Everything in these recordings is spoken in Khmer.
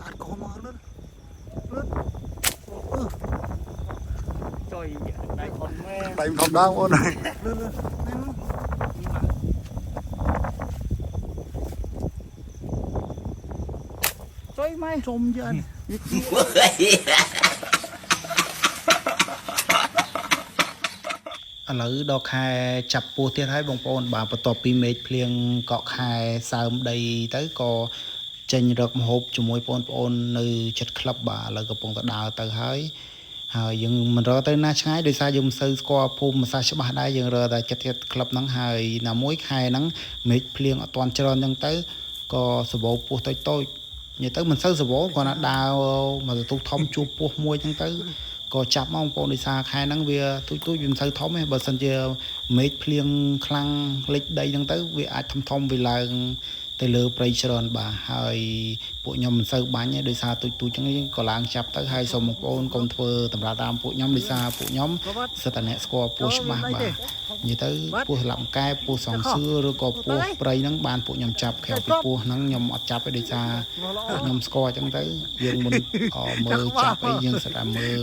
Ăn con mà lên lên trời đây còn mê đánh không đau ôn này lên lên lên trời mày trôm chứ anh ឥឡូវដល់ខែចាប់ពោះទៀតហើយបងប្អូនបាទបន្ទាប់ពីមេឃភ្លៀងកក់ខែសើមដីទៅក៏ចេញរកម្ហូបជាមួយបងប្អូននៅចិត្តក្លឹបបាទឥឡូវកំពុងតែដើរទៅហើយយើងមិនរកទៅណាឆ្ងាយដោយសារយើងមិនសូវស្គាល់ភូមិសាស្ត្រច្បាស់ដែរយើងរកតែចិត្តក្លឹបហ្នឹងហើយណាមួយខែហ្នឹងមេឃភ្លៀងអត់ទាន់ច្រើនអញ្ចឹងទៅក៏សបោពោះតូចតូចនិយាយទៅមិនសូវសបោគ្រាន់តែដើរមកទៅធំជួបពោះមួយអញ្ចឹងទៅក៏ចាប់មកបងប្អូនដោយសារខែហ្នឹងវាទូចវាមិនសូវធំទេបើសិនជាមេឃភ្លៀងខ្លាំងលិចដីហ្នឹងទៅវាអាចធំវាឡើងទៅលើព្រៃច្រើនបាទហើយពួកខ្ញុំមិនសូវបាញ់ទេដោយសារទូចអញ្ចឹងក៏ឡើងចាប់ទៅហើយសូមបងប្អូនកុំធ្វើតម្រាតាមពួកខ្ញុំដោយសារពួកខ្ញុំសិតតែអ្នកស្គាល់ពស់ច្បាស់បាទនិយាយទៅពស់ឡាប់កែពស់សងសឿឬក៏ពស់ព្រៃហ្នឹងបានពួកខ្ញុំចាប់ក្រៅពីពស់ហ្នឹងខ្ញុំអត់ចាប់ទេដោយសារពួកខ្ញុំស្គាល់អញ្ចឹងទៅយើងមិនមើលចាប់អីយើងសិតតែមើល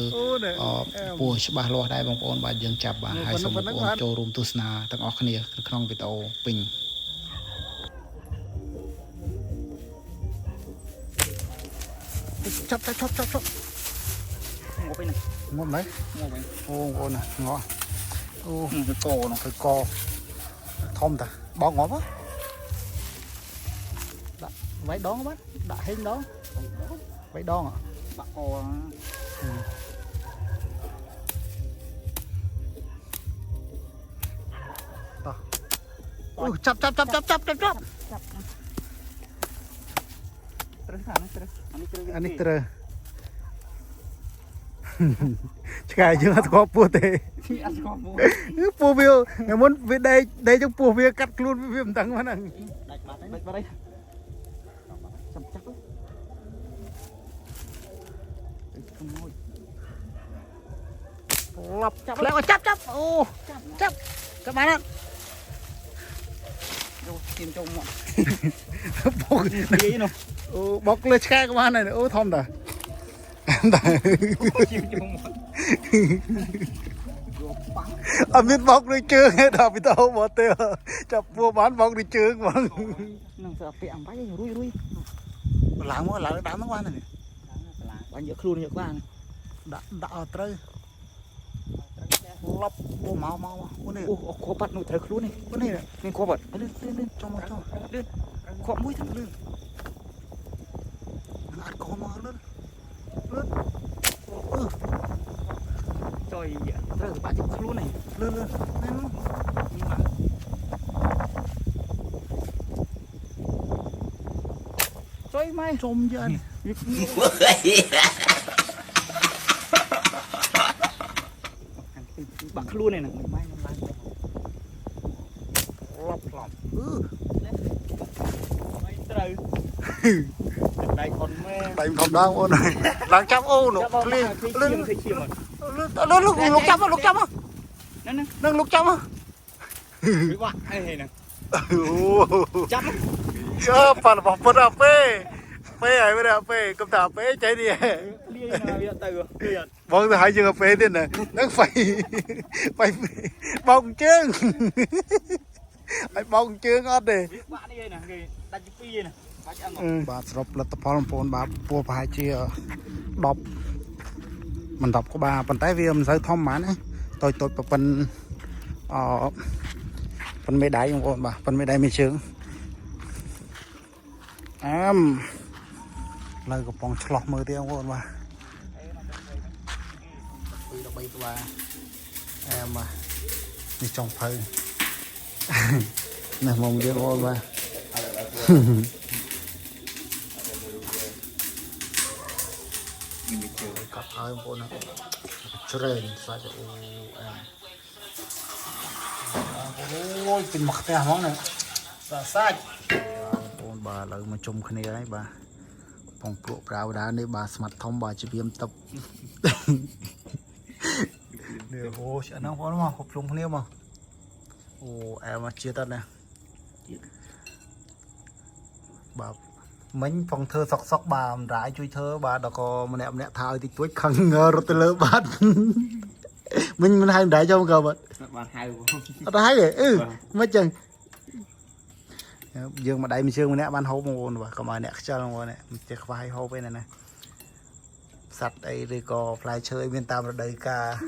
ពស់ច្បាស់លាស់ដែរបងប្អូនបាទយើងចាប់បាទហើយសូមបងប្អូនចូលរួមទស្សនាទាំងអស់គ្នាក្នុងវីដេអូពេញចាប់ងក់វិញងក់មែនអូអូនងក់អូទៅកនោះទៅកធំតាបងងប់ដាក់វាយដងបាទដាក់ហេងដងវាយដងបាក់កតោះអូចាប់ត្រូវអានេះត្រូវឆ្កែយើងអត់ស្គាល់ពោះទេអត់ស្គាល់ពោះវាមុនវាដេកចឹងពោះវាកាត់ខ្លួនវាមិនដឹងហ្នឹងដាច់បាត់ហើយចាំចាប់ឡាប់ចាប់ឡើងចាប់អូចាប់បានអត់យកទៀមចូលមកបុកនិយាយនោះអូបុកលើឆ្កែក៏បានដែរអូធំតាអត់មានបោកដូចជើងទេដល់ពីតោមកទេចាប់ពោះបានបោកដូចជើងហ្មងនឹងស្អាពាក់អំបាយរួយឡើងមកឡើងដាក់ហ្នឹងបានទេបាញ់យកខ្លួនយកបានដាក់ឲ្យត្រូវឡប់អូមកអូនេះអូខបាត់នោះត្រូវខ្លួននេះអូនេះមានខបាត់លឿនចូលមកលឿនខបមួយទៅលឿនអត់ខមកលឿនtrờiត្រូវបាក់ជិះខ្លួននេះលឿនហ្នឹងជួយម៉ែជុំយឺនបាក់ខ្លួននេះហ្នឹងម៉ែខ្ញុំឡើងឡប់ម៉ែត្រូវដៃខុនម៉ែដៃខុនដល់អូនឡើងចាប់អូនលឿនលោកចាប់ហ្នឹងលោកចាប់វាបាក់ហើយហ្នឹងចាប់ប៉ារបស់ពុតអពេហើយវាអពេកុំតាអពេចេះនេះវាទៅបងទៅឲ្យយើងអពេទៀតណាហ្នឹងហ្វៃបោកជើងឲ្យបោកជើងអត់ទេបាក់នេះឯណាគេដាច់ពីឯណាបាច់អឹងបាទសរុបលទ្ធផលបងប្អូនបាទពោះប្រហែលជា10មិន10ក្បាលប៉ុន្តែវាមិនសូវធំហ្មងណាតូចប៉ុនប៉ុនមេដៃបងប្អូនបាទប៉ុនមេដៃមេជើងលើកំប៉ុងឆ្លោះមើលទៀតបងប្អូនបាទ2 13ក្បាលបាទនេះចុងភៅនេះមកទៀតបងប្អូនបាទកប់ហើយបងប្អូនណាជ្រែងសាច់អូពេញមកផ្ទះហ្មងណាសាច់បងប្អូនបាទឥឡូវមកជុំគ្នាហើយបាទពងព្រក់ប្រាវដានេះបាទស្មាត់ធំបាទជាវាមទឹកនេះអូឆ្អិនហ្នឹងបងមកហូបជុំគ្នាមកអូមកជាតិអត់ណាបាទ mình phòng thơ sọc bà rải chui thơ bà đó có một nẹm nẹm thao thì tuổi khăng ngờ rồi tới lỡ bát mình hay đãi cho cơ mà bạn hay ở đây vậy mấy chừng dương mà đây mình dương nè ban hố một và có mà nè cho luôn nè chắc vai hố bên này nè sạch đây rồi có fly chơi bên tam rồi đầy cả